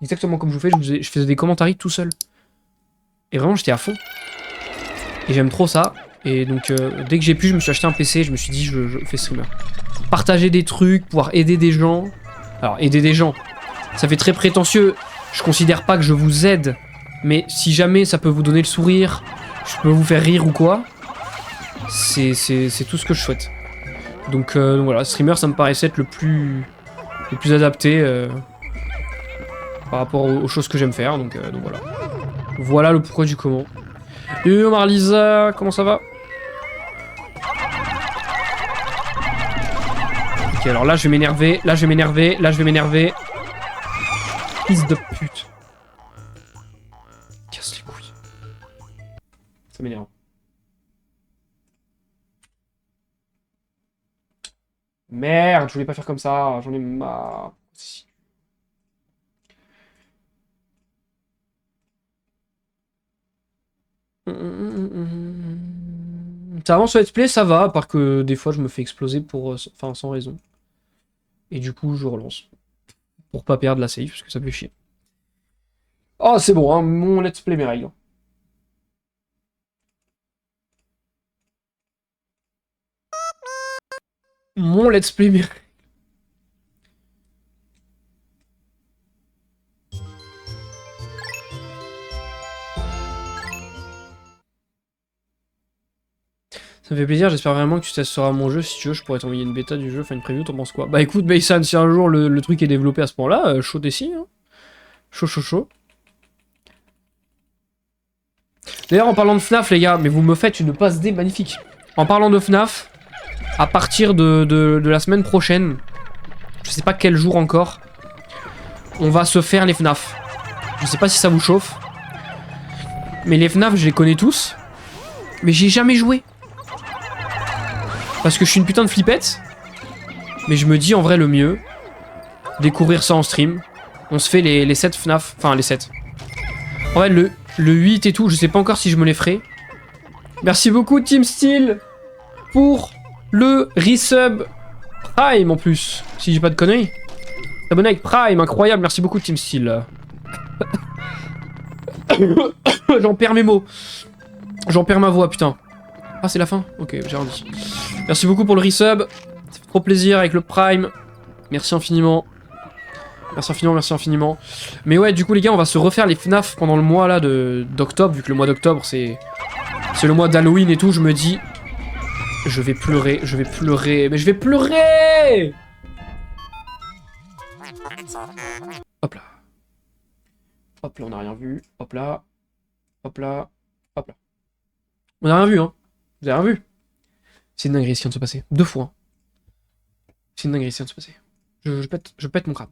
Exactement comme je vous fais, je faisais des commentaires tout seul. Et vraiment, j'étais à fond. Et j'aime trop ça. Et donc, dès que j'ai pu, je me suis acheté un PC, je me suis dit, je fais streamer. Partager des trucs, pouvoir aider des gens. Alors, aider des gens, ça fait très prétentieux. Je considère pas que je vous aide. Mais si jamais ça peut vous donner le sourire, je peux vous faire rire ou quoi, c'est tout ce que je souhaite. Donc voilà, streamer, ça me paraissait être le plus adapté par rapport aux choses que j'aime faire. Donc voilà. Voilà le pourquoi du comment. Et Marlisa, comment ça va? Ok, alors là je vais m'énerver, là je vais m'énerver, là je vais m'énerver. Fils de pute. Casse les couilles. Ça m'énerve. Merde, je voulais pas faire comme ça, j'en ai marre. Ça avance sur let's play, ça va, à part que des fois je me fais exploser pour, enfin, sans raison. Et du coup, je relance. Pour pas perdre la save, parce que ça fait chier. Oh, c'est bon, hein, mon let's play mes règles. Mon let's play mes règles. Ça me fait plaisir, j'espère vraiment que tu testeras mon jeu. Si tu veux, je pourrais t'envoyer une bêta du jeu, faire une preview, t'en penses quoi? Bah écoute, Mason, si un jour le truc est développé à ce point-là, chaud d'ici. Hein. Chaud, chaud, chaud. D'ailleurs, en parlant de FNAF, les gars, mais vous me faites une passe D magnifique. En parlant de FNAF, à partir de la semaine prochaine, je sais pas quel jour encore, on va se faire les FNAF. Je sais pas si ça vous chauffe. Mais les FNAF, je les connais tous. Mais j'y ai jamais joué. Parce que je suis une putain de flippette. Mais je me dis en vrai le mieux, découvrir ça en stream. On se fait les 7 FNAF. Enfin les 7. En vrai le 8 et tout, je sais pas encore si je me les ferai. Merci beaucoup Team Steel pour le resub Prime en plus. Si j'ai pas de conneries. Abonné avec Prime, incroyable. Merci beaucoup Team Steel. J'en perds mes mots. J'en perds ma voix, putain. Ah, c'est la fin? Ok, j'ai rien dit. Merci beaucoup pour le resub. Ça fait trop plaisir avec le Prime. Merci infiniment. Merci infiniment, merci infiniment. Mais ouais, du coup, les gars, on va se refaire les FNAF pendant le mois là d'octobre. Vu que le mois d'octobre, c'est le mois d'Halloween et tout. Je me dis, je vais pleurer, mais je vais pleurer! Hop là. Hop là, on n'a rien vu. Hop là. Hop là. Hop là. On n'a rien vu, hein. Vous avez rien vu? C'est une dinguerie ce qui vient de se passer. 2 fois. Hein. C'est une dinguerie ce qui vient de se passer. Je pète mon crâne.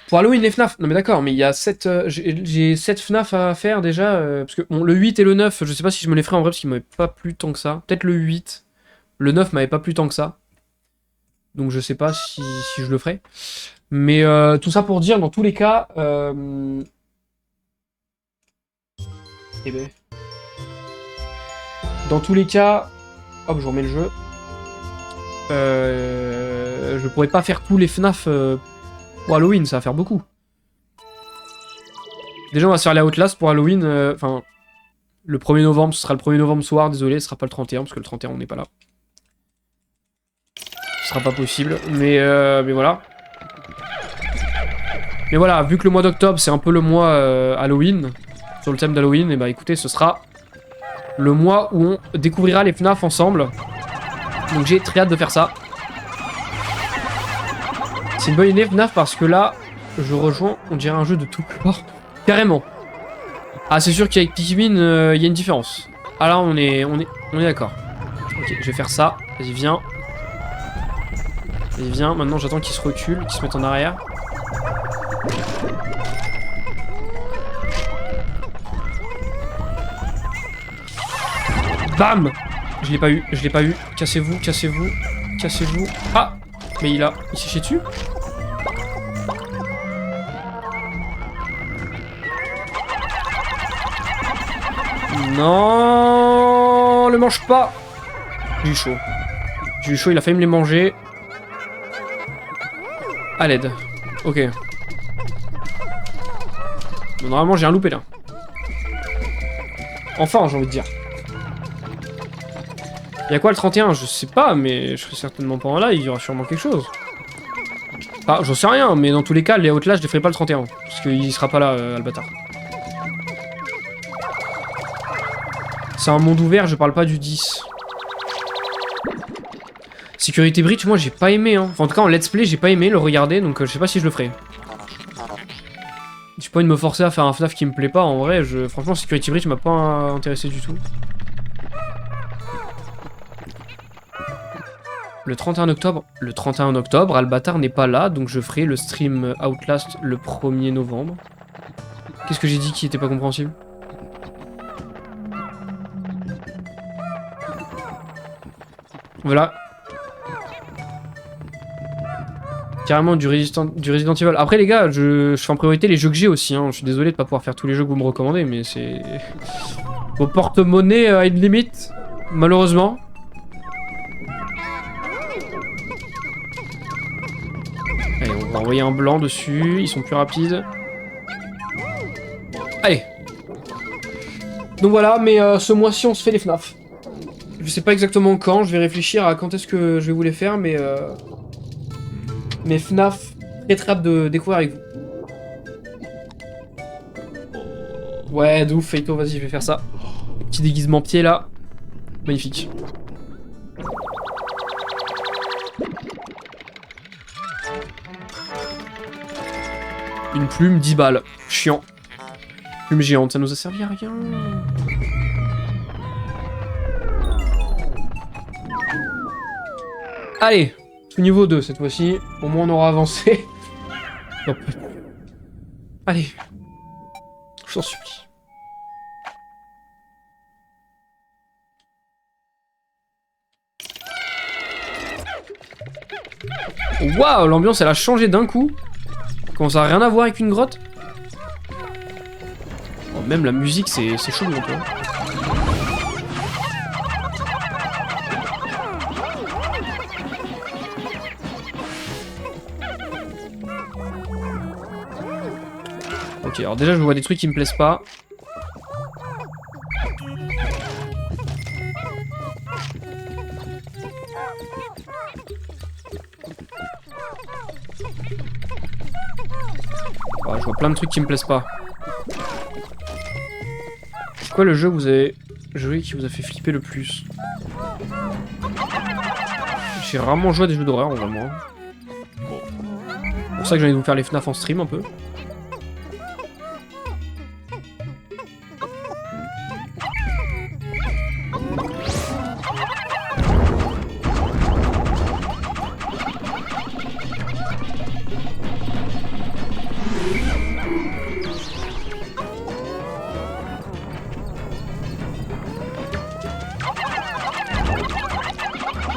Pour Halloween, les FNAF. Non mais d'accord, mais il y a 7... j'ai 7 FNAF à faire déjà. Parce que bon, le 8 et le 9, je sais pas si je me les ferai en vrai parce qu'ils m'avaient pas plu tant que ça. Peut-être le 8. Le 9 m'avait pas plu tant que ça. Donc je sais pas si je le ferai. Mais tout ça pour dire, dans tous les cas... Eh ben... Dans tous les cas... Hop, je remets le jeu. Je pourrais pas faire tous les FNAF pour Halloween, ça va faire beaucoup. Déjà, on va se faire les Outlast pour Halloween. Enfin, le 1er novembre, ce sera le 1er novembre soir. Désolé, ce sera pas le 31, parce que le 31, on n'est pas là. Ce sera pas possible. Mais voilà. Mais voilà, vu que le mois d'octobre, c'est un peu le mois Halloween, sur le thème d'Halloween, et bah écoutez, ce sera le mois où on découvrira les FNAF ensemble. Donc j'ai très hâte de faire ça. C'est une bonne idée FNAF parce que là, je rejoins, on dirait un jeu de tout genre. Carrément. Ah, c'est sûr qu'avec Pikmin, il y a une différence. Ah là, on est d'accord. Ok, je vais faire ça. Vas-y, viens. Vas-y, viens. Maintenant, j'attends qu'il se recule, qu'il se mette en arrière. Bam! Je l'ai pas eu, je l'ai pas eu. Cassez-vous, cassez-vous, cassez-vous. Ah! Mais il s'est chié dessus? Non, le mange pas. J'ai eu chaud. J'ai eu chaud, il a failli me les manger. À l'aide. Ok. Donc, normalement, j'ai un loupé là. Enfin, j'ai envie de dire. Y'a quoi le 31? Je sais pas, mais je serai certainement pas en live, il y aura sûrement quelque chose. Ah, j'en sais rien, mais dans tous les cas, les Outlast, je les ferai pas le 31. Parce qu'il sera pas là, Albatar. C'est un monde ouvert, je parle pas du 10. Sécurité Breach, moi j'ai pas aimé. Hein. Enfin, en tout cas, en let's play, j'ai pas aimé le regarder, donc je sais pas si je le ferai. J'ai pas envie de me forcer à faire un FNAF qui me plaît pas, en vrai, franchement, Security Breach m'a pas intéressé du tout. Le 31 octobre, Albatar n'est pas là, donc je ferai le stream Outlast le 1er novembre. Qu'est-ce que j'ai dit qui était pas compréhensible? Voilà. Carrément du Resident Evil. Après les gars, je fais en priorité les jeux que j'ai aussi. Hein. Je suis désolé de pas pouvoir faire tous les jeux que vous me recommandez, mais c'est... Vos porte-monnaie à une limite, malheureusement. Allez, on va envoyer un blanc dessus, ils sont plus rapides. Allez. Donc voilà, mais ce mois-ci on se fait les FNAF. Je sais pas exactement quand, je vais réfléchir à quand est-ce que je vais vous les faire, mais FNAF, très hâte de découvrir avec vous. Ouais, de ouf, Feito, vas-y, je vais faire ça. Petit déguisement pied là. Magnifique. Une plume, 10 balles. Chiant. Plume géante, ça nous a servi à rien. Allez, niveau 2 cette fois-ci. Au moins on aura avancé. Allez. Je t'en supplie. Waouh, l'ambiance elle a changé d'un coup. Comment ça a rien à voir avec une grotte? Oh, même la musique c'est chaud un peu. Ok, alors déjà je vois des trucs qui me plaisent pas. Ouais, je vois plein de trucs qui me plaisent pas. C'est quoi le jeu que vous avez joué qui vous a fait flipper le plus? J'ai rarement joué à des jeux d'horreur, vraiment. C'est pour ça que j'ai envie de vous faire les FNAF en stream un peu.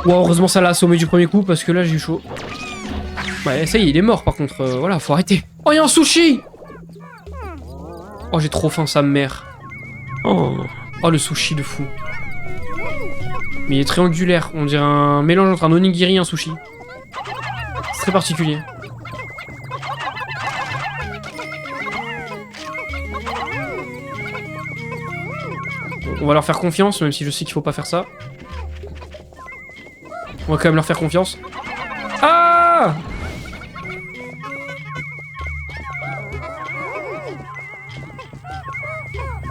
Wow, heureusement ça l'a assommé du premier coup parce que là j'ai eu chaud. Ouais, ça y est, il est mort par contre. Voilà, faut arrêter. Oh, y'a un sushi! Oh, j'ai trop faim, sa mère. Oh, le sushi de fou. Mais il est triangulaire. On dirait un mélange entre un onigiri et un sushi. C'est très particulier. On va leur faire confiance, même si je sais qu'il faut pas faire ça. On va quand même leur faire confiance. Ah!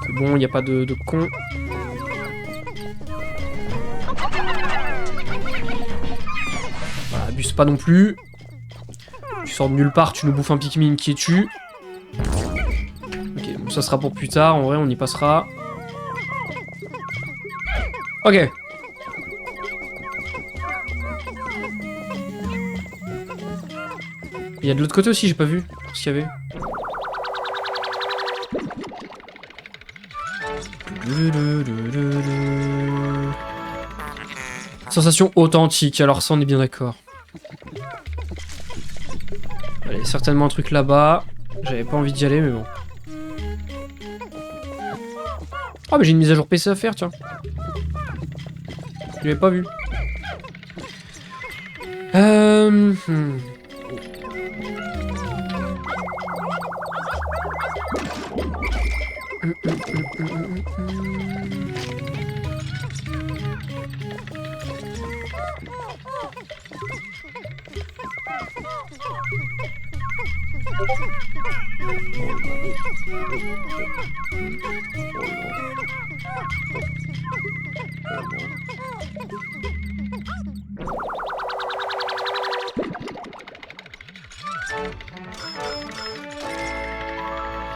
C'est bon, il n'y a pas de con. Voilà, abuse pas non plus. Tu sors de nulle part, tu nous bouffes un Pikmin qui est tu. Ok, bon, ça sera pour plus tard, en vrai on y passera. Ok. Il y a de l'autre côté aussi, j'ai pas vu ce qu'il y avait. Sensation authentique, alors ça on est bien d'accord. Allez, certainement un truc là-bas. J'avais pas envie d'y aller, mais bon. Ah, mais j'ai une mise à jour PC à faire, tiens. Je l'avais pas vu.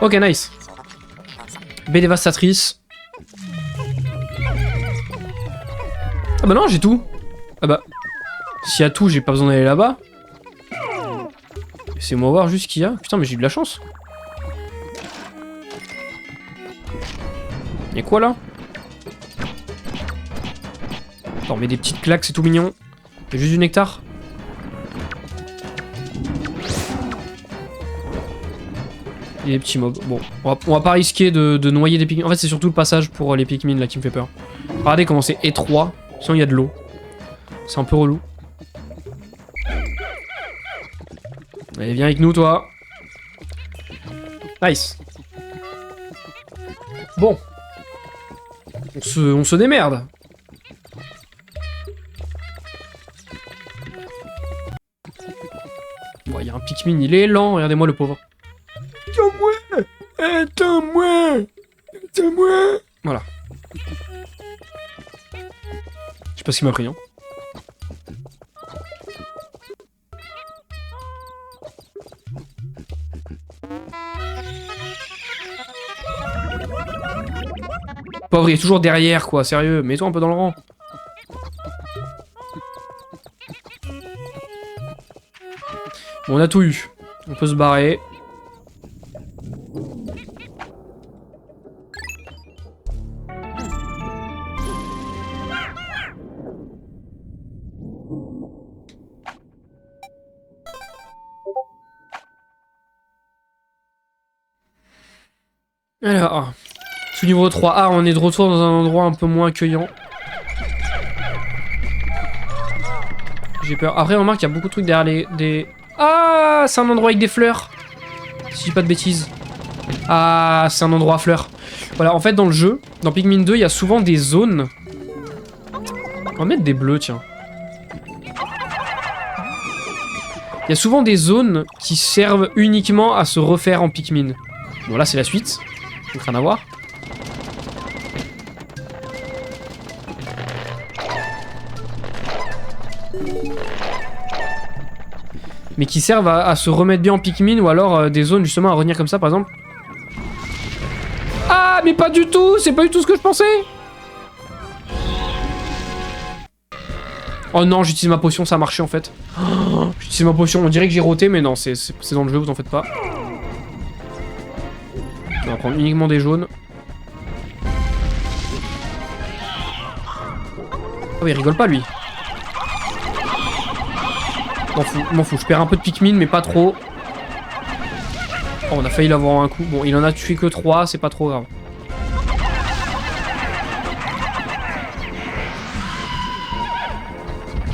Ok, nice. Baie dévastatrice. Ah bah non, j'ai tout. Ah bah, s'il y a tout, j'ai pas besoin d'aller là-bas. Laissez-moi voir juste ce qu'il y a. Putain, mais j'ai eu de la chance. Y'a quoi là? On met des petites claques, c'est tout mignon. Y'a juste du nectar. Il y a des petits mobs. Bon, on va pas risquer de noyer des Pikmin. En fait, c'est surtout le passage pour les Pikmin là qui me fait peur. Regardez comment c'est étroit. Sinon, il y a de l'eau. C'est un peu relou. Allez, viens avec nous, toi. Nice. Bon. On se démerde. Bon, il y a un Pikmin, il est lent. Regardez-moi le pauvre. Attends-moi. Attends-moi. Attends-moi. Voilà. Je sais pas ce qu'il m'a pris, hein. Pauvre, il est toujours derrière, quoi, sérieux. Mets-toi un peu dans le rang. Bon, on a tout eu. On peut se barrer. Alors, sous-niveau 3. Ah, on est de retour dans un endroit un peu moins accueillant. J'ai peur. Après, on remarque qu'il y a beaucoup de trucs derrière des... Ah, c'est un endroit avec des fleurs. Si je dis pas de bêtises. Ah, c'est un endroit à fleurs. Voilà, en fait, dans le jeu, dans Pikmin 2, il y a souvent des zones. On va mettre des bleus, tiens. Il y a souvent des zones qui servent uniquement à se refaire en Pikmin. Bon, là, c'est la suite. Donc, rien à voir. Mais qui servent à se remettre bien en Pikmin, ou alors des zones justement à revenir comme ça, par exemple. Ah, mais pas du tout. C'est pas du tout ce que je pensais. Oh non, j'utilise ma potion, ça a marché en fait. Oh, j'utilise ma potion, on dirait que j'ai roté, mais non, c'est dans le jeu, vous en faites pas. On va prendre uniquement des jaunes. Oh, il rigole pas lui. M'en fous, je perds un peu de Pikmin, mais pas trop. Oh, on a failli l'avoir un coup. Bon, il en a tué que 3, c'est pas trop grave.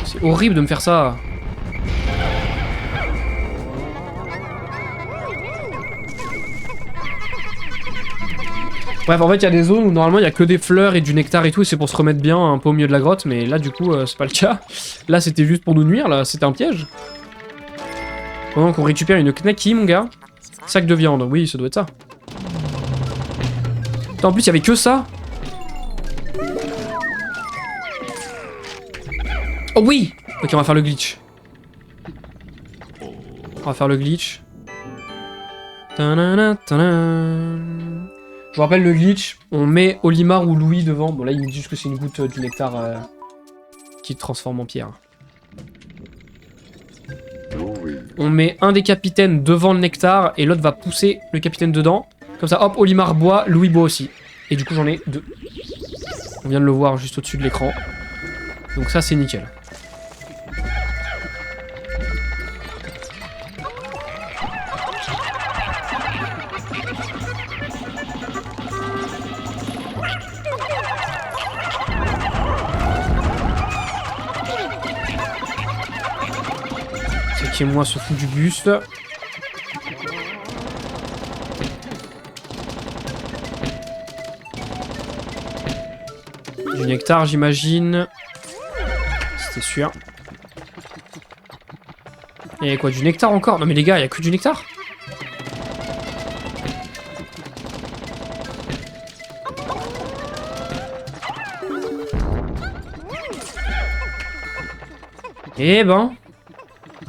C'est horrible de me faire ça. Bref, en fait, il y a des zones où normalement il y a que des fleurs et du nectar et tout, et c'est pour se remettre bien un peu au milieu de la grotte, mais là, du coup, c'est pas le cas. Là, c'était juste pour nous nuire, là, c'était un piège. Pendant qu'on récupère une knacky, mon gars. Sac de viande, oui, ça doit être ça. Putain, en plus, il y avait que ça. Oh oui. Ok, on va faire le glitch. On va faire le glitch. Ta-na-na, ta-na. Je vous rappelle le glitch, on met Olimar ou Louis devant. Bon là il me dit juste que c'est une goutte du nectar qui te transforme en pierre. On met un des capitaines devant le nectar et l'autre va pousser le capitaine dedans. Comme ça hop, Olimar boit, Louis boit aussi. Et du coup j'en ai 2. On vient de le voir juste au-dessus de l'écran. Donc ça c'est nickel. C'est qui moi se fout du buste. Du nectar, j'imagine. C'était sûr. Il y a quoi, du nectar encore? Non mais les gars, il y a que du nectar? Eh ben.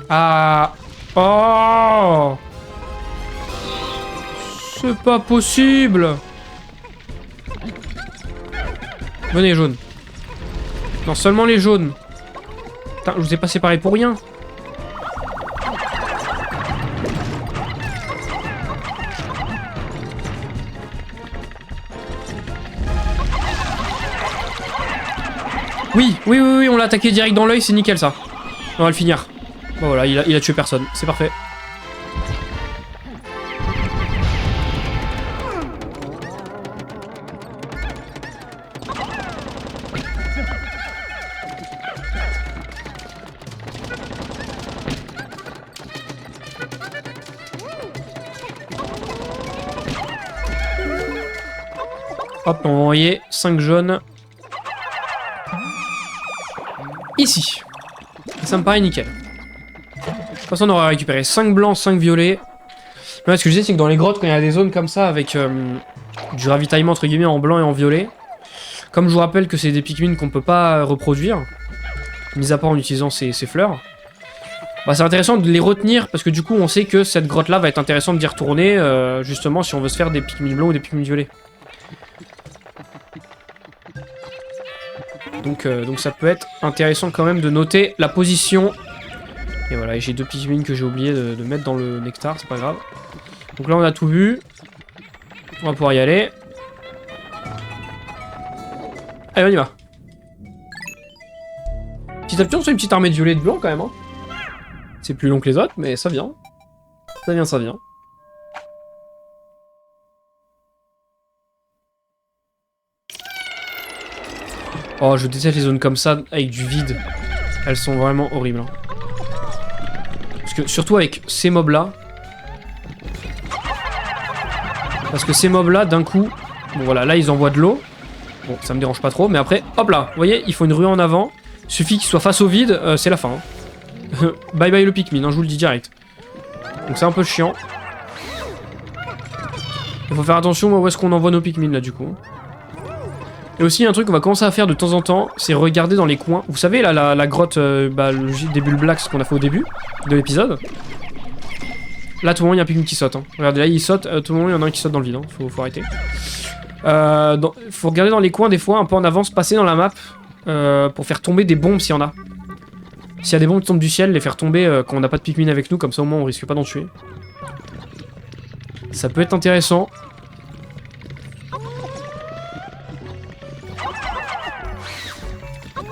Ah. Oh. C'est pas possible. Venez, jaunes. Non, seulement les jaunes. Putain, je vous ai pas séparé pour rien. Oui, oui, oui, oui, on l'a attaqué direct dans l'œil, c'est nickel ça. On va le finir. Bon voilà, il a tué personne, c'est parfait. Hop, on va envoyer 5 jaunes. Ici. Ça me paraît nickel. De toute façon, on aura récupéré 5 blancs, 5 violets. Mais ce que je disais, c'est que dans les grottes, quand il y a des zones comme ça, avec du ravitaillement entre guillemets en blanc et en violet, comme je vous rappelle que c'est des Pikmin qu'on peut pas reproduire, mis à part en utilisant ces fleurs, bah, c'est intéressant de les retenir parce que du coup, on sait que cette grotte-là va être intéressante d'y retourner, justement, si on veut se faire des Pikmin blancs ou des Pikmin violets. Donc ça peut être intéressant quand même de noter la position. Et voilà, j'ai 2 Pikmin que j'ai oublié de mettre dans le nectar, c'est pas grave. Donc là on a tout vu. On va pouvoir y aller. Allez, on y va. Petit à petit on se fait une petite armée de violet et de blanc quand même. Hein. C'est plus long que les autres, mais ça vient. Ça vient, ça vient. Oh, je déteste les zones comme ça, avec du vide. Elles sont vraiment horribles. Hein. Parce que, surtout avec ces mobs-là. Parce que ces mobs-là, d'un coup... Bon, voilà, là, ils envoient de l'eau. Bon, ça me dérange pas trop. Mais après, hop là, vous voyez, il faut une rue en avant. Il suffit qu'ils soient face au vide, c'est la fin. Hein. Bye bye le Pikmin, hein, je vous le dis direct. Donc c'est un peu chiant. Il faut faire attention où est-ce qu'on envoie nos Pikmin, là, du coup. Et aussi un truc qu'on va commencer à faire de temps en temps, c'est regarder dans les coins. Vous savez là la grotte des bulles blacks qu'on a fait au début de l'épisode. Là tout le monde il y a un Pikmin qui saute. Hein. Regardez là il saute, tout le monde il y en a un qui saute dans le vide. Hein. Faut arrêter. Faut regarder dans les coins des fois un peu en avance, passer dans la map pour faire tomber des bombes s'il y en a. S'il y a des bombes qui tombent du ciel, les faire tomber quand on n'a pas de Pikmin avec nous, comme ça au moins on risque pas d'en tuer. Ça peut être intéressant.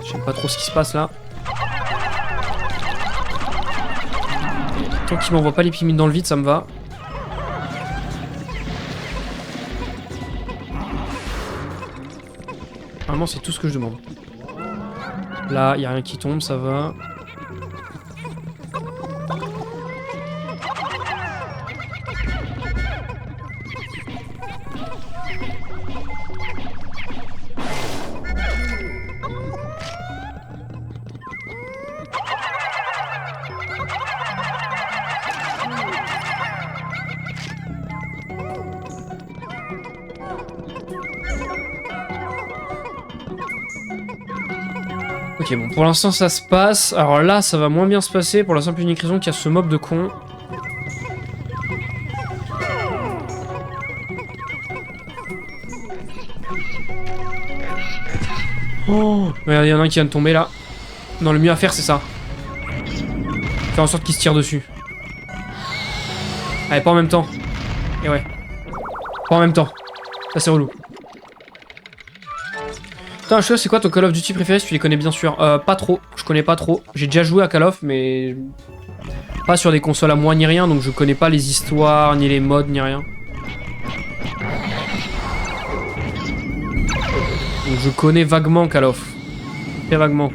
J'aime pas trop ce qui se passe là. Tant qu'il m'envoie pas les Pikmin dans le vide, ça me va. Vraiment, c'est tout ce que je demande. Là, il n'y a rien qui tombe, ça va. Ok, bon, pour l'instant ça se passe. Alors là, ça va moins bien se passer pour la simple et unique raison qu'il y a ce mob de con. Oh, regardez, il y en a un qui vient de tomber là. Non, le mieux à faire, c'est ça. Faire en sorte qu'il se tire dessus. Allez, pas en même temps. Et ouais. Pas en même temps. Ça, c'est relou. Putain, je sais, c'est quoi ton Call of Duty préféré si tu les connais bien sûr? Pas trop, je connais pas trop. J'ai déjà joué à Call of, mais pas sur des consoles à moi ni rien, donc je connais pas les histoires, ni les modes, ni rien. Donc je connais vaguement Call of. Très vaguement.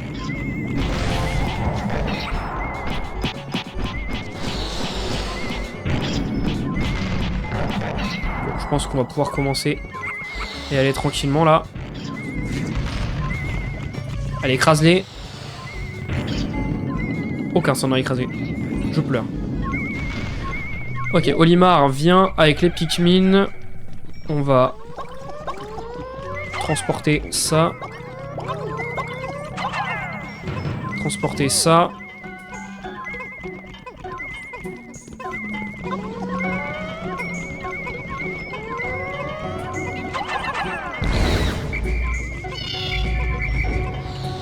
Bon, je pense qu'on va pouvoir commencer et aller tranquillement là. Allez, écrase-les. Aucun s'en a écrasé. Je pleure. Ok, Olimar vient avec les Pikmin. On va transporter ça. Transporter ça.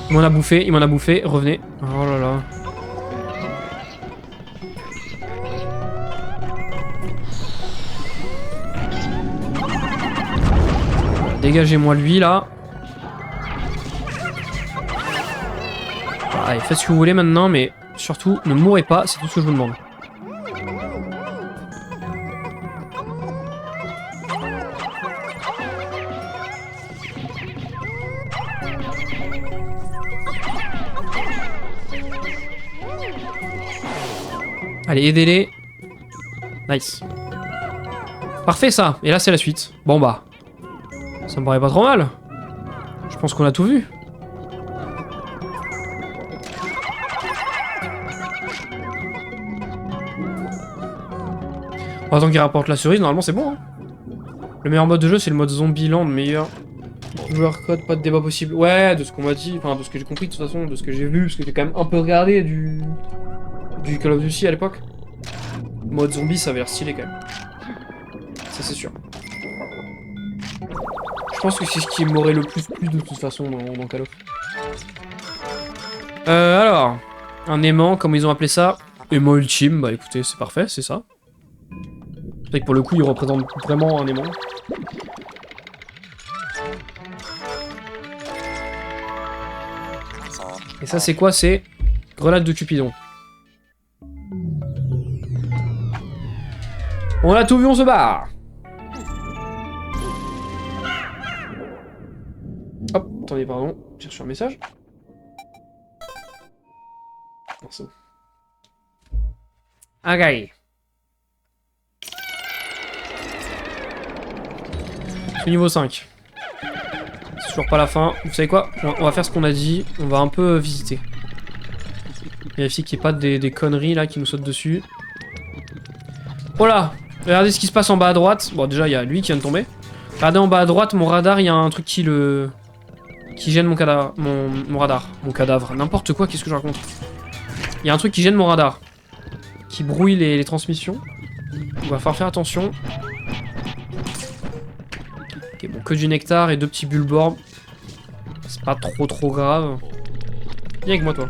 Il m'en a bouffé, revenez. Oh là là. Dégagez-moi lui là. Allez, faites ce que vous voulez maintenant, mais surtout ne mourrez pas, c'est tout ce que je vous demande. Allez, aidez-les. Nice. Parfait ça. Et là c'est la suite. Bon bah. Ça me paraît pas trop mal. Je pense qu'on a tout vu. Bon, tant qu'il rapporte la cerise, normalement c'est bon. Hein. Le meilleur mode de jeu c'est le mode Zombieland. Meilleur joueur code, pas de débat possible. Ouais, de ce qu'on m'a dit, enfin de ce que j'ai compris de toute façon, de ce que j'ai vu, parce que j'ai quand même un peu regardé du Call of Duty à l'époque. Mode zombie, ça avait l'air stylé quand même. Ça c'est sûr. Je pense que c'est ce qui m'aurait le plus plu de toute façon dans Call of. Alors, un aimant, comme ils ont appelé ça. Aimant ultime, bah écoutez, c'est parfait, c'est ça. C'est vrai que pour le coup, il représente vraiment un aimant. Et ça c'est quoi? C'est grenade de Cupidon. On a tout vu, on se barre. Hop, attendez, pardon, j'ai reçu un message. Non, c'est bon. Ok. C'est niveau 5. C'est toujours pas la fin. Vous savez quoi? On va faire ce qu'on a dit. On va un peu visiter. Vérifier qu'il n'y ait pas des conneries là qui nous sautent dessus. Voilà. Regardez ce qui se passe en bas à droite. Bon, déjà, il y a lui qui vient de tomber. Regardez en bas à droite, mon radar, il y a un truc qui gêne mon cadavre. Mon radar. Mon cadavre. N'importe quoi, qu'est-ce que je raconte? Il y a un truc qui gêne mon radar. Qui brouille les transmissions. On va falloir faire attention. Ok, bon, que du nectar et 2 petits bulborbes. C'est pas trop grave. Viens avec moi, toi.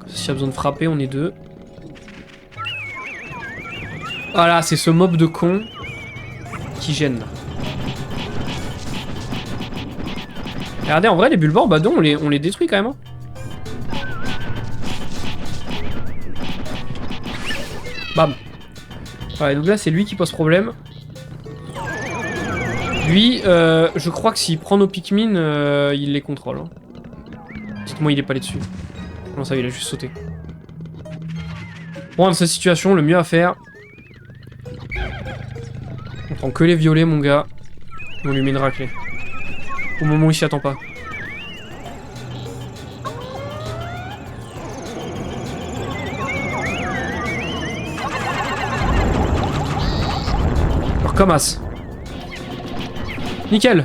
S'il y a besoin de frapper, on est 2. Voilà, c'est ce mob de con qui gêne. Regardez, en vrai, les bulbors, bah non, on les détruit quand même. Hein. Bam. Ouais, donc là, c'est lui qui pose problème. Lui, je crois que s'il prend nos Pikmin, il les contrôle. Hein. Dites-moi, il est pas allé dessus. Non, ça, il a juste sauté. Bon, dans cette situation, le mieux à faire... On prend que les violets, mon gars. Et on lui met une raclée. Au moment où il s'y attend pas. Alors, comme as. Nickel.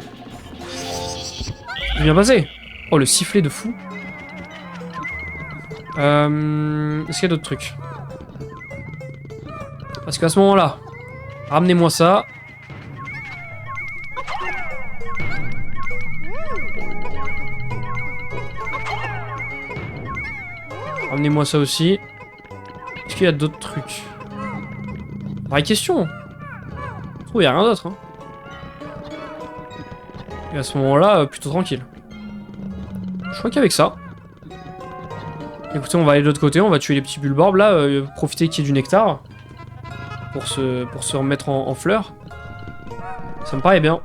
C'est bien passé. Oh, le sifflet de fou. Est-ce qu'il y a d'autres trucs? Parce qu'à ce moment-là, ramenez-moi ça. Ramenez-moi ça aussi. Est-ce qu'il y a d'autres trucs? Vraie question. Je trouve qu'il n'y a rien d'autre. Hein. Et à ce moment-là, plutôt tranquille. Je crois qu'avec ça. Écoutez, on va aller de l'autre côté, on va tuer les petits bulborbes là, profiter qu'il y ait du nectar. Pour se remettre en fleurs. Ça me paraît bien.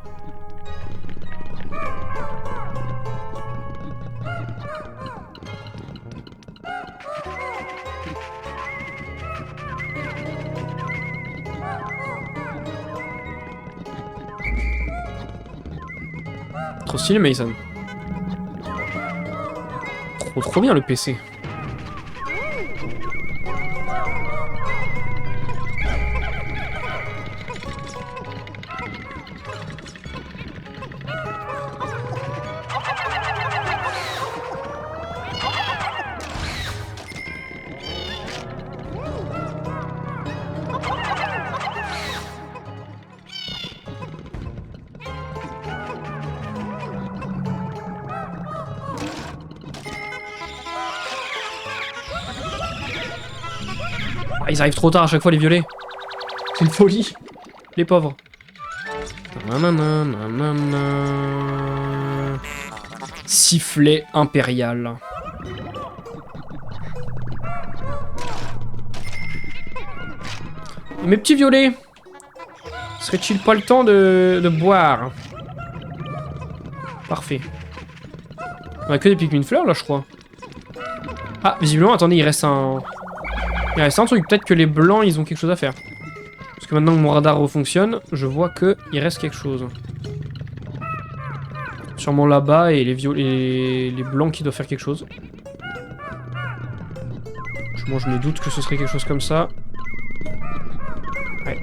Trop stylé, Mason. Trop bien le PC. Ah, ils arrivent trop tard à chaque fois, les violets. C'est une folie. Les pauvres. Sifflet impérial. Mes petits violets. Serait-il pas le temps de boire? Parfait. On a que des Pikmin fleurs là, je crois. Ah, visiblement, attendez, il reste un... Il reste un truc, peut-être que les blancs, ils ont quelque chose à faire. Parce que maintenant que mon radar refonctionne, je vois que il reste quelque chose. Sûrement là-bas et les blancs qui doivent faire quelque chose. Moi, je me doute que ce serait quelque chose comme ça. Ouais.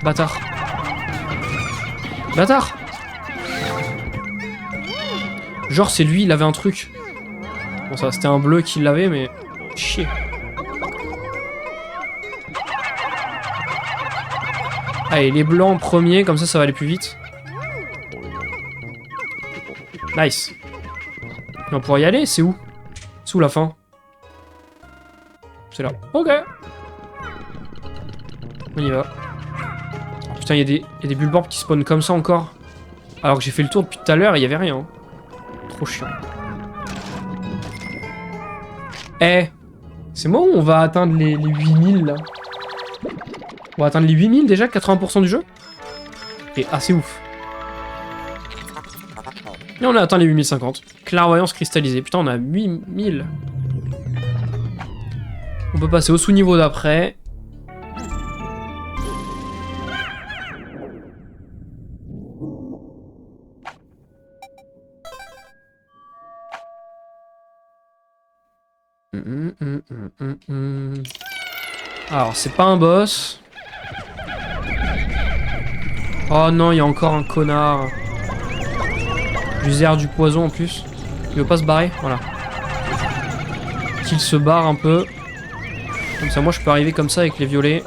Bâtard. Bâtard. Genre, c'est lui, il avait un truc. Bon, ça, c'était un bleu qui l'avait, mais... Chier. Allez, les blancs en premier, comme ça va aller plus vite. Nice. Et on pourra y aller, c'est où? C'est où la fin? C'est là. Ok. On y va. Oh, putain, il y a des bulbarbs qui spawnent comme ça encore. Alors que j'ai fait le tour depuis tout à l'heure et il y avait rien. Trop chiant. Eh, c'est moi où on va atteindre les 8000 là? On va atteindre les 8000 déjà, 80% du jeu? Et assez ouf. Et on a atteint les 8050. Clairvoyance cristallisée. Putain, on a 8000. On peut passer au sous-niveau d'après. Alors, c'est pas un boss. Oh non, il y a encore un connard. L'usaire du poison en plus. Il veut pas se barrer, voilà. Qu'il se barre un peu. Comme ça, moi, je peux arriver comme ça avec les violets.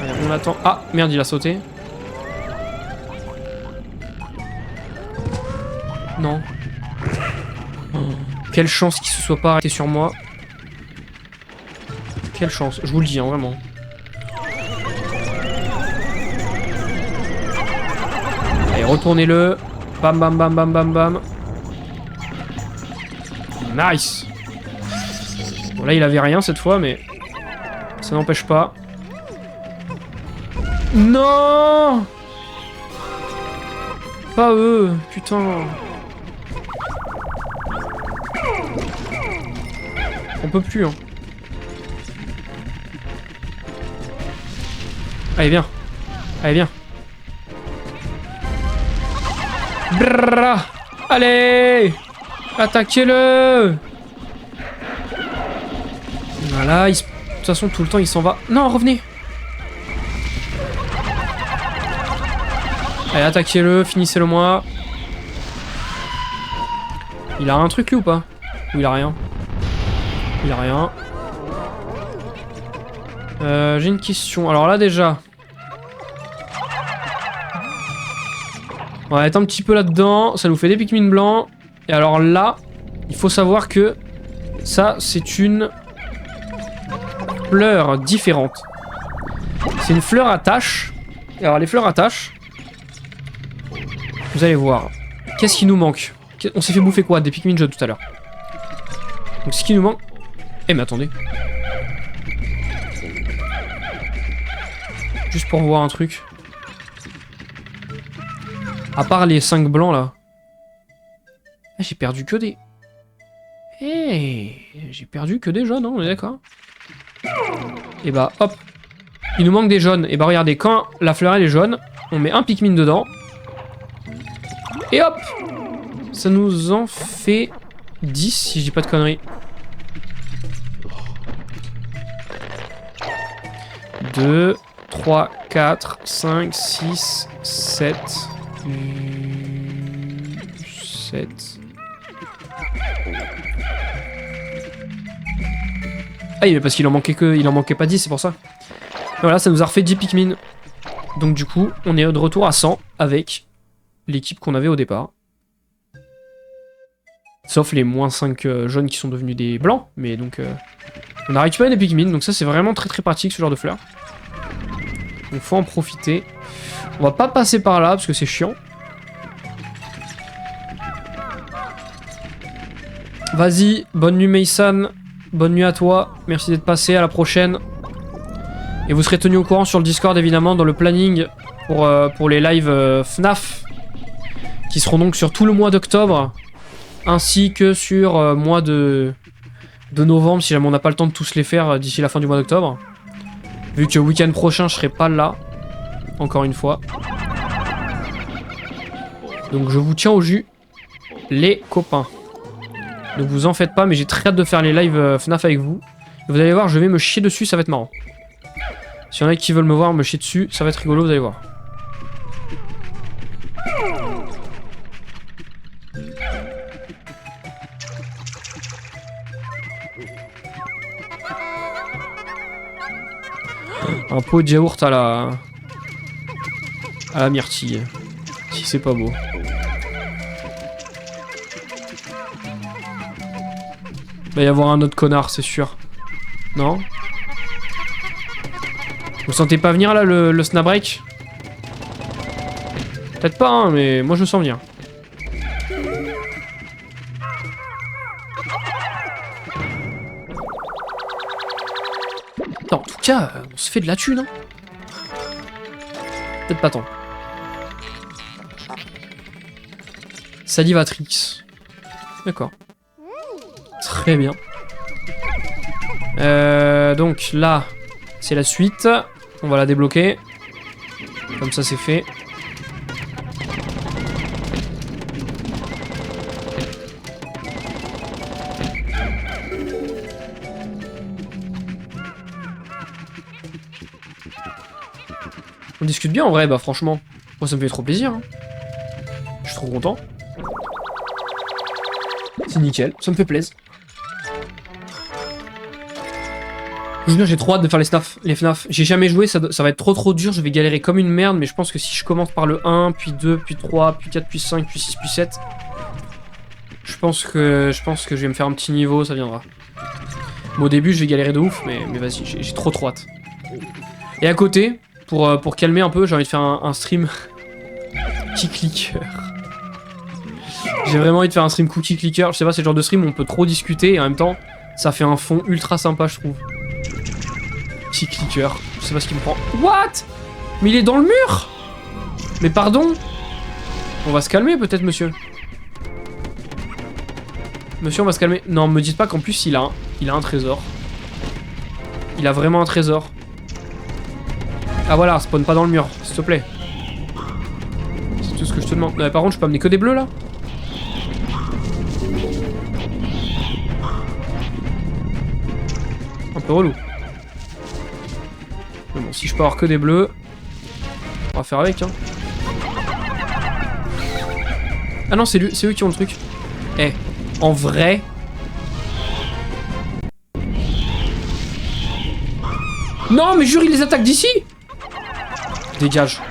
Allez, on attend. Ah, merde, il a sauté. Non. Oh, quelle chance qu'il se soit pas arrêté sur moi. Quelle chance, je vous le dis, hein, vraiment. Allez, retournez-le. Bam, bam, bam, bam, bam, bam. Nice. Bon, là, il avait rien cette fois, mais ça n'empêche pas. Non! Pas eux, putain. On peut plus, hein. Allez, viens. Allez, viens. Brrra. Allez! Attaquez-le! Voilà, de toute façon, tout le temps, il s'en va. Non, revenez! Allez, attaquez-le, finissez-le moi. Il a un truc, lui, ou pas? Ou il a rien? Il a rien. J'ai une question. Alors là, déjà... On va être un petit peu là-dedans. Ça nous fait des Pikmin blancs. Et alors là, il faut savoir que ça, c'est une fleur différente. C'est une fleur à taches. Et alors les fleurs à taches, vous allez voir. Qu'est-ce qui nous manque? On s'est fait bouffer quoi? Des Pikmin jaunes tout à l'heure. Donc ce qui nous manque... Eh mais attendez. Juste pour voir un truc. À part les 5 blancs là. Ah, j'ai perdu que des... Eh, j'ai perdu que des jaunes, hein, on est d'accord. Et bah hop. Il nous manque des jaunes. Et bah regardez, quand la fleur elle est jaune, on met un Pikmin dedans. Et hop! Ça nous en fait 10 si je dis pas de conneries. 2, 3, 4, 5, 6, 7, 7. Ah oui, mais parce qu'il en manquait pas 10, c'est pour ça. Et voilà, ça nous a refait 10 Pikmin. Donc du coup, on est de retour à 100 avec l'équipe qu'on avait au départ. Sauf les moins 5 jaunes qui sont devenus des blancs. Mais donc, on a récupéré des Pikmin. Donc ça, c'est vraiment très très pratique, ce genre de fleurs. Donc faut en profiter. On va pas passer par là, parce que c'est chiant. Vas-y, bonne nuit Meisan. Bonne nuit à toi. Merci d'être passé, à la prochaine. Et vous serez tenu au courant sur le Discord, évidemment, dans le planning pour les lives FNAF. Qui seront donc sur tout le mois d'octobre. Ainsi que sur mois de novembre, si jamais on n'a pas le temps de tous les faire d'ici la fin du mois d'octobre. Vu que le week-end prochain, je serai pas là. Encore une fois. Donc je vous tiens au jus, les copains. Donc vous en faites pas, mais j'ai très hâte de faire les lives FNAF avec vous. Et vous allez voir, je vais me chier dessus, ça va être marrant. S'il y en a qui veulent me voir me chier dessus, ça va être rigolo, vous allez voir. Un pot de yaourt à la myrtille. Si c'est pas beau. Il va y avoir un autre connard, c'est sûr. Non? Vous sentez pas venir là le snap break? Peut-être pas, hein, mais moi je le sens venir. En tout cas, on se fait de la thune, hein. Peut-être pas tant. Salivatrix. D'accord. Très bien. Donc là, c'est la suite. On va la débloquer. Comme ça, c'est fait. On discute bien en vrai, bah franchement. Moi, ça me fait trop plaisir. Hein. Je suis trop content. C'est nickel, ça me fait plaisir. Je veux dire, j'ai trop hâte de faire les FNAF. J'ai jamais joué, ça va être trop dur, je vais galérer comme une merde, mais je pense que si je commence par le 1, puis 2, puis 3, puis 4, puis 5, puis 6, puis 7, je pense que je vais me faire un petit niveau, ça viendra. Bon, au début, je vais galérer de ouf, mais vas-y, j'ai trop hâte. Et à côté, pour calmer un peu, j'ai envie de faire un stream Cookie Clicker. J'ai vraiment envie de faire un stream Cookie Clicker. Je sais pas, c'est le genre de stream où on peut trop discuter et en même temps, ça fait un fond ultra sympa, je trouve. Cookie Clicker. Je sais pas ce qu'il me prend. What? Mais il est dans le mur? Mais pardon? On va se calmer peut-être, monsieur. Monsieur, on va se calmer. Non, me dites pas qu'en plus, il a un trésor. Il a vraiment un trésor. Ah voilà, spawn pas dans le mur, s'il te plaît. C'est tout ce que je te demande. Non, mais par contre, je peux amener que des bleus là? Un peu relou. Mais bon, si je peux avoir que des bleus, on va faire avec, hein. Ah non, c'est eux qui ont le truc. Eh, en vrai... Non, mais jure, il les attaque d'ici! Dégage.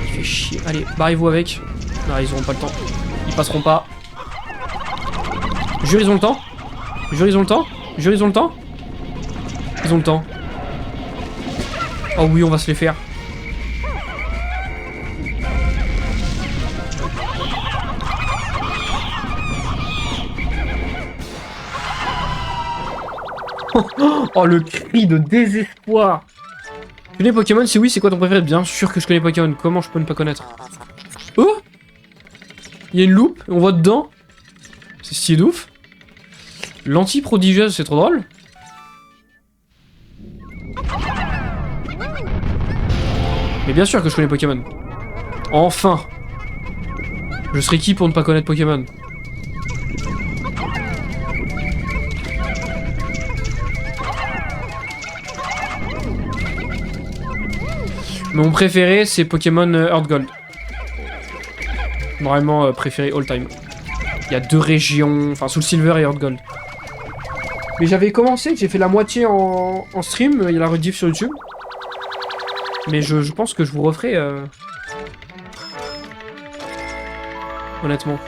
Il fait chier. Allez, barrez-vous avec. Non, ils auront pas le temps. Ils passeront pas. Jure, ils ont le temps. Jure, ils ont le temps. Jure, ils ont le temps. Ils ont le temps. Oh oui, on va se les faire. Oh, le cri de désespoir. Tu connais Pokémon? Si oui, c'est quoi ton préféré? Bien sûr que je connais Pokémon. Comment je peux ne pas connaître? Oh, il y a une loupe, on voit dedans. C'est stylé de ouf. L'anti-prodigieuse, c'est trop drôle. Mais bien sûr que je connais Pokémon. Enfin. Je serais qui pour ne pas connaître Pokémon? Mon préféré, c'est Pokémon Earth Gold. Vraiment préféré all time. Il y a 2 régions, enfin Soul Silver et Earth Gold. Mais j'avais commencé, j'ai fait la moitié en stream, il y a la rediff sur YouTube. Mais je pense que je vous referai... Honnêtement.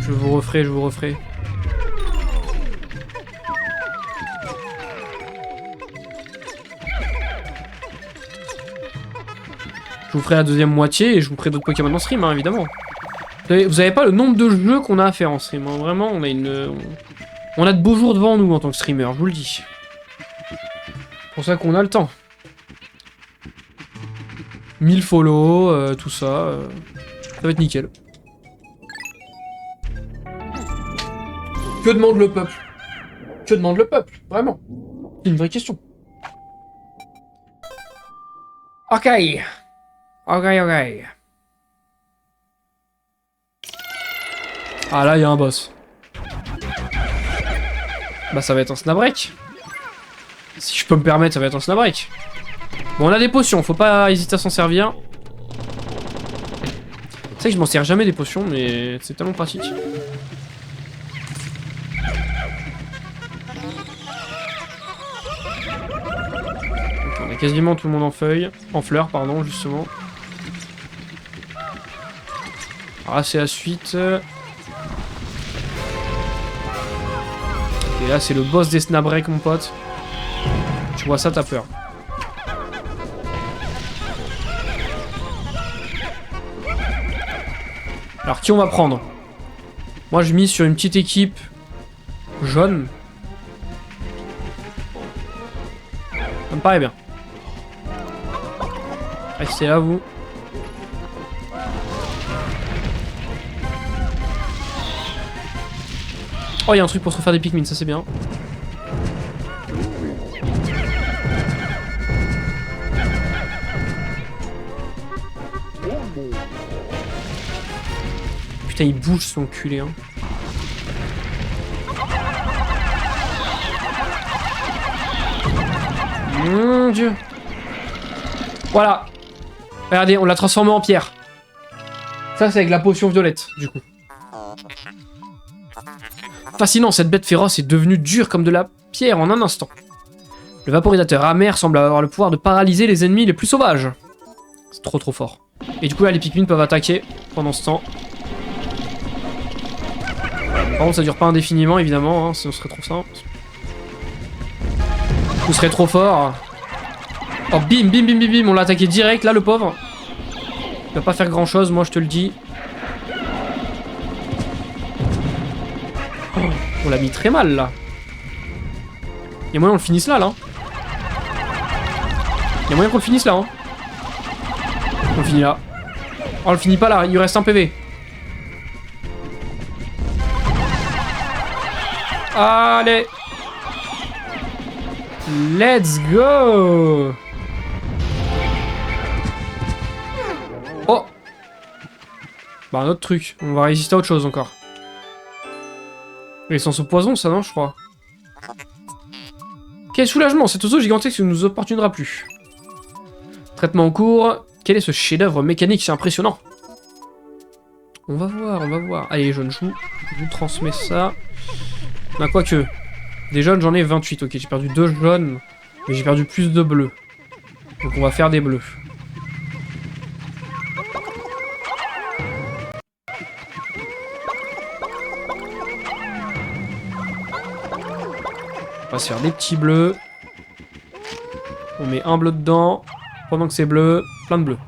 Je vous referai. Je vous ferai la deuxième moitié et je vous ferai d'autres Pokémon en stream, hein, évidemment. Vous avez pas le nombre de jeux qu'on a à faire en stream, hein. Vraiment, on a on a de beaux jours devant nous en tant que streamer, je vous le dis. C'est pour ça qu'on a le temps. 1000 follow, tout ça. Ça va être nickel. Que demande le peuple? Que demande le peuple? Vraiment. C'est une vraie question. Ok. Ok. Ah là, il y a un boss. Bah ça va être un Snapbreak. Si je peux me permettre, ça va être un Snapbreak. Bon, on a des potions, faut pas hésiter à s'en servir. C'est vrai que je m'en sers jamais des potions, mais c'est tellement pratique. Donc, on a quasiment tout le monde en fleurs, pardon, justement. Alors là, c'est la suite. Et là, c'est le boss des Snapbreak, mon pote. Tu vois ça, t'as peur. Alors, qui on va prendre? Moi, je mise sur une petite équipe jaune. Ça me paraît bien. Restez là, vous. Oh, il y a un truc pour se refaire des Pikmin, ça c'est bien. Putain, il bouge son culé, hein. Mon dieu. Voilà. Regardez, on l'a transformé en pierre. Ça, c'est avec la potion violette, du coup. Fascinant, cette bête féroce est devenue dure comme de la pierre en un instant. Le vaporisateur amer semble avoir le pouvoir de paralyser les ennemis les plus sauvages. C'est trop fort. Et du coup là les Pikmin peuvent attaquer pendant ce temps. Par contre ça dure pas indéfiniment évidemment, hein, sinon ce serait trop simple. Ce serait trop fort. Oh bim bim bim bim bim, on l'a attaqué direct là le pauvre. Il va pas faire grand chose, moi je te le dis. On l'a mis très mal là. Y'a moyen qu'on le finisse là, Y'a moyen qu'on le finisse là, hein. On le finit là. Oh, on le finit pas là, il lui reste un PV. Allez. Let's go. Oh. Bah un autre truc, on va résister à autre chose encore. L'essence au poison, ça non, je crois. Quel soulagement, cet oiseau gigantesque ne nous opportunera plus. Traitement en cours. Quel est ce chef-d'œuvre mécanique si impressionnant? On va voir. Allez, jeunes, je vous transmets ça. Ah, quoique. Des jaunes, j'en ai 28. Ok, j'ai perdu 2 jaunes. Mais j'ai perdu plus de bleus. Donc on va faire des bleus. On va se faire des petits bleus. On met un bleu dedans. Pendant que c'est bleu, plein de bleus.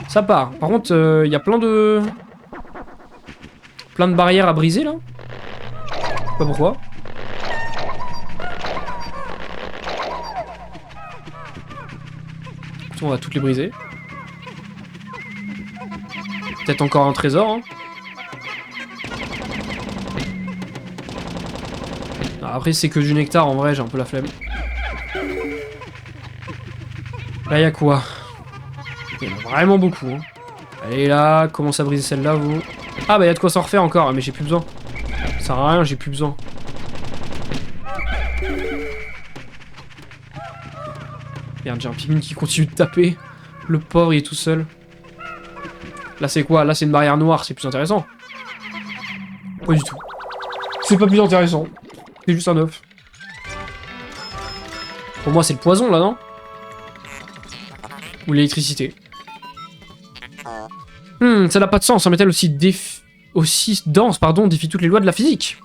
Ça part. Par contre, il y a plein de barrières à briser là. Je sais pas pourquoi. On va toutes les briser. Peut-être encore un trésor, hein. Après, c'est que du nectar, en vrai, j'ai un peu la flemme. Là, y'a quoi? Il y en a vraiment beaucoup. Hein. Allez là, commence à briser celle-là, vous. Ah bah y'a de quoi s'en refaire encore, mais j'ai plus besoin. Ça sert à rien, j'ai plus besoin. Merde, j'ai un Pikmin qui continue de taper. Le pauvre, il est tout seul. Là, c'est quoi? Là, c'est une barrière noire, c'est plus intéressant. Pas du tout. C'est pas plus intéressant. C'est juste un œuf. Pour moi, c'est le poison, là, non? Ou l'électricité. Ça n'a pas de sens. Un métal aussi dense, pardon, défie toutes les lois de la physique.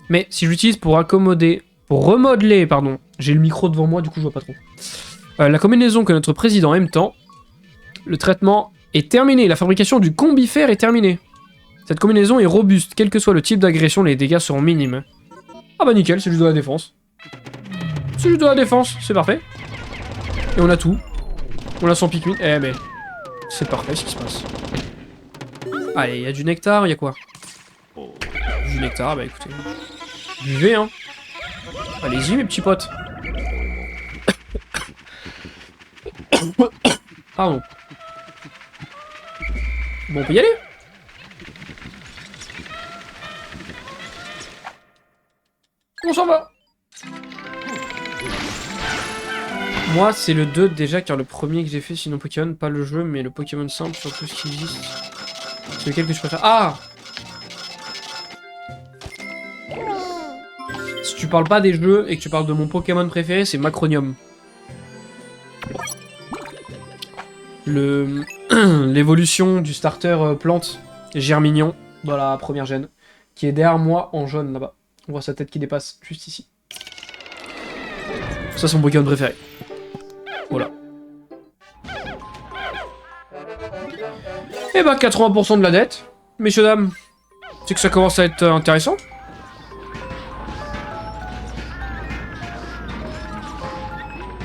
Mais si je l'utilise pour remodeler, pardon. J'ai le micro devant moi, du coup, je vois pas trop. La combinaison que notre président aime tant, le traitement est terminé. La fabrication du combifère est terminée. Cette combinaison est robuste. Quel que soit le type d'agression, les dégâts seront minimes. Ah bah nickel, c'est juste de la défense. C'est juste de la défense, c'est parfait. Et on a tout. On a son Pikmin. Eh mais... c'est parfait ce qui se passe. Allez, il y a du nectar, il y a quoi? Du nectar, bah écoutez. Buvez, hein. Allez-y, mes petits potes. Pardon. Bon, on peut y aller. On s'en va. Moi, c'est le 2 déjà, car le premier que j'ai fait, sinon Pokémon, pas le jeu, mais le Pokémon simple sur tout ce qui existe. C'est lequel que je préfère? Ah! Si tu parles pas des jeux et que tu parles de mon Pokémon préféré, c'est Macronium. L'évolution du starter plante Germignon dans la première gène, qui est derrière moi en jaune là-bas. On voit sa tête qui dépasse juste ici. Ça, c'est mon Pokémon préféré. Voilà. Et bah 80% de la dette, messieurs dames. C'est que ça commence à être intéressant.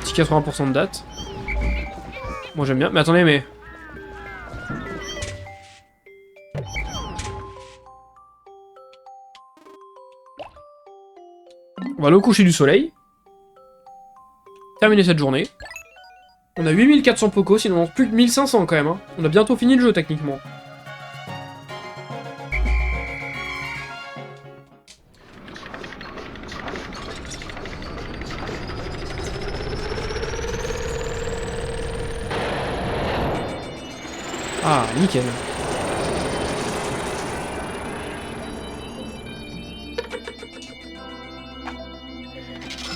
Petit 80% de dette. Moi j'aime bien, mais attendez, mais... on va aller au coucher du soleil. Terminer cette journée. On a 8400 Poco, sinon on a plus de 1500 quand même. Hein. On a bientôt fini le jeu techniquement. Ah, nickel.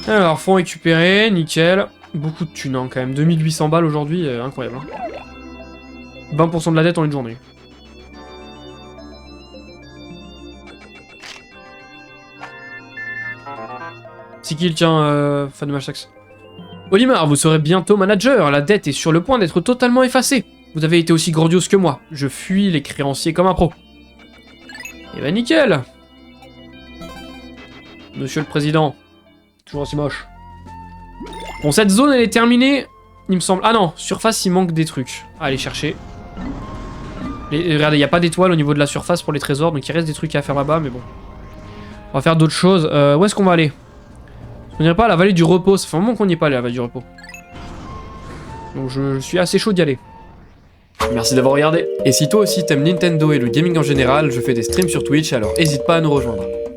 Alors, fonds récupérés, nickel. Beaucoup de thunes hein, quand même. 2800 balles aujourd'hui, incroyable. Hein. 20% de la dette en une journée. C'est qui le tien, fan de Matchsax? Olimar, vous serez bientôt manager. La dette est sur le point d'être totalement effacée. Vous avez été aussi grandiose que moi. Je fuis les créanciers comme un pro. Eh ben nickel. Monsieur le Président. Toujours aussi moche. Bon, cette zone, elle est terminée, il me semble. Ah non, surface, il manque des trucs. À aller chercher. Regardez, il n'y a pas d'étoile au niveau de la surface pour les trésors, donc il reste des trucs à faire là-bas, mais bon. On va faire d'autres choses. Où est-ce qu'on va aller? On n'irait pas à la vallée du repos. Ça fait un moment qu'on n'y est pas allé à la vallée du repos. Donc je suis assez chaud d'y aller. Merci d'avoir regardé. Et si toi aussi t'aimes Nintendo et le gaming en général, je fais des streams sur Twitch, alors n'hésite pas à nous rejoindre.